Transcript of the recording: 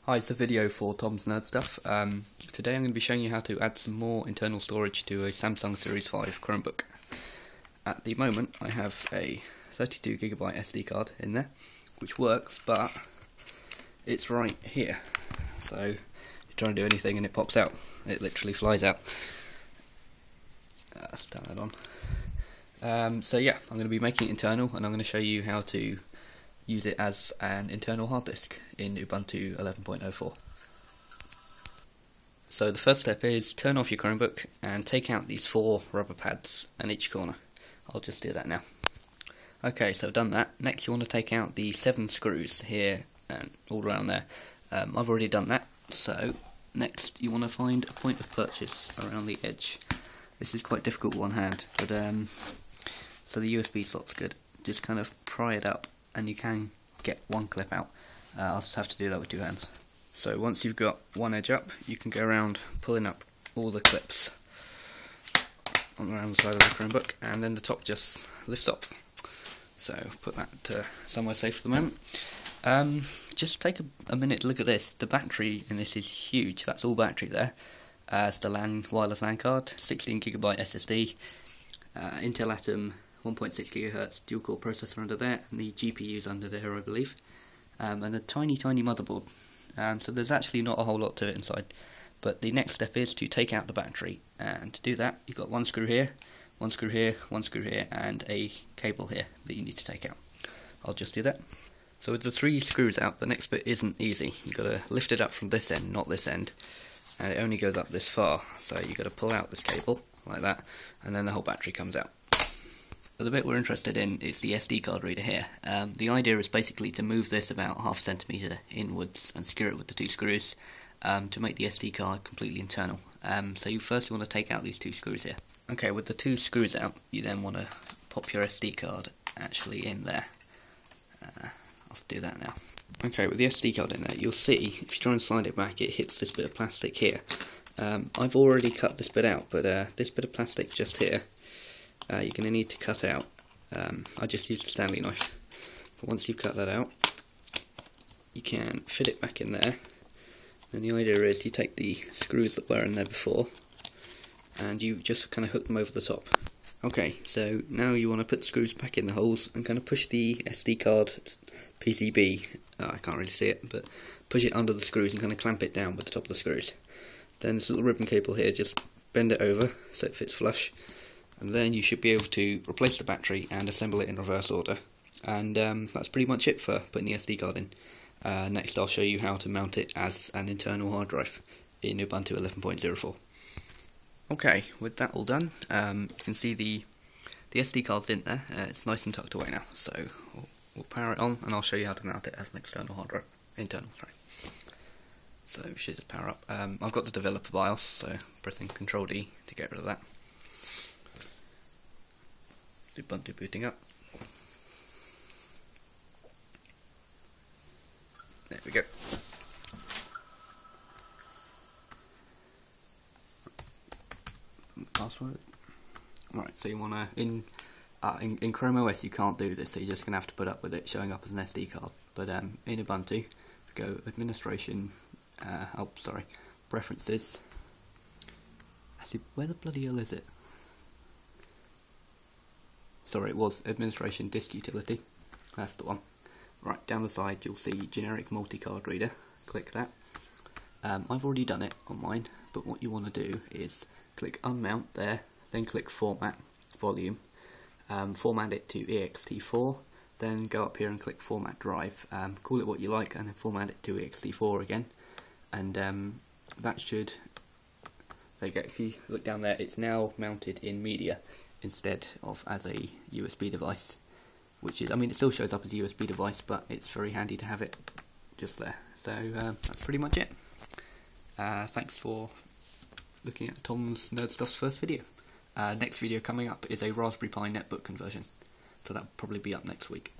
Hi, it's a video for Tom's Nerd Stuff. Today I'm going to be showing you how to add some more internal storage to a Samsung Series 5 Chromebook. At the moment I have a 32GB SD card in there, which works, but it's right here. So you try and do anything and it pops out. It literally flies out. Let's turn that on. So yeah, I'm going to be making it internal, and I'm going to show you how to use it as an internal hard disk in Ubuntu 11.04. So the first step is turn off your Chromebook and take out these 4 rubber pads in each corner. I'll just do that now. Okay, so I've done that. Next you want to take out the 7 screws here and all around there. I've already done that. So next you want to find a point of purchase around the edge. This is quite difficult one hand, but so the USB slot's good. Just kind of pry it up and you can get one clip out. I'll just have to do that with 2 hands. So once you've got one edge up, you can go around pulling up all the clips on around the side of the Chromebook, and then the top just lifts off. So put that somewhere safe for the moment. Just take a minute to look at this. The battery in this is huge. That's all battery there. It's the wireless LAN card, 16GB SSD, Intel Atom 1.6 GHz dual-core processor under there, and the GPU's under there, I believe, and a tiny motherboard. So there's actually not a whole lot to it inside. But the next step is to take out the battery, and to do that you've got one screw here, one screw here, one screw here, and a cable here that you need to take out. I'll just do that. So with the 3 screws out, the next bit isn't easy. You've got to lift it up from this end, not this end, and it only goes up this far. So you've got to pull out this cable like that, and then the whole battery comes out. But the bit we're interested in is the SD card reader here. The idea is basically to move this about ½ centimetre inwards and secure it with the 2 screws to make the SD card completely internal. So you first want to take out these 2 screws here. Okay, with the 2 screws out, you then want to pop your SD card actually in there. I'll do that now. Okay, with the SD card in there, you'll see if you try and slide it back, it hits this bit of plastic here. I've already cut this bit out, but this bit of plastic just here, you're going to need to cut out. I just used a Stanley knife. But once you've cut that out, you can fit it back in there. And the idea is you take the screws that were in there before, and you just kind of hook them over the top. Okay, so now you want to put the screws back in the holes and kind of push the SD card PCB, I can't really see it, but push it under the screws and kind of clamp it down with the top of the screws. Then this little ribbon cable here, just bend it over so it fits flush, and then you should be able to replace the battery and assemble it in reverse order. And that's pretty much it for putting the SD card in. Next I'll show you how to mount it as an internal hard drive in Ubuntu 11.04. Okay, with that all done, you can see the SD card's in there. It's nice and tucked away now, so we'll power it on and I'll show you how to mount it as an external hard drive. So we should just power up. I've got the developer BIOS, so pressing Ctrl D to get rid of that. Ubuntu booting up. There we go. Password. Right, so you want to in Chrome OS you can't do this, so you're just gonna have to put up with it showing up as an SD card. But in Ubuntu, go administration. Preferences. Actually, where the bloody hell is it? Sorry, it was administration disk utility. That's the one. Right, down the side you'll see generic multi-card reader. Click that. I've already done it on mine, but what you want to do is click unmount there, then click format volume, format it to ext4, then go up here and click format drive, call it what you like, and then format it to ext4 again, and that should, there you go. If you look down there, it's now mounted in media instead of as a USB device, which is, I mean, it still shows up as a USB device, but it's very handy to have it just there. So that's pretty much it. Thanks for looking at Tom's Nerd Stuff's first video. Next video coming up is a Raspberry Pi netbook conversion, so that'll probably be up next week.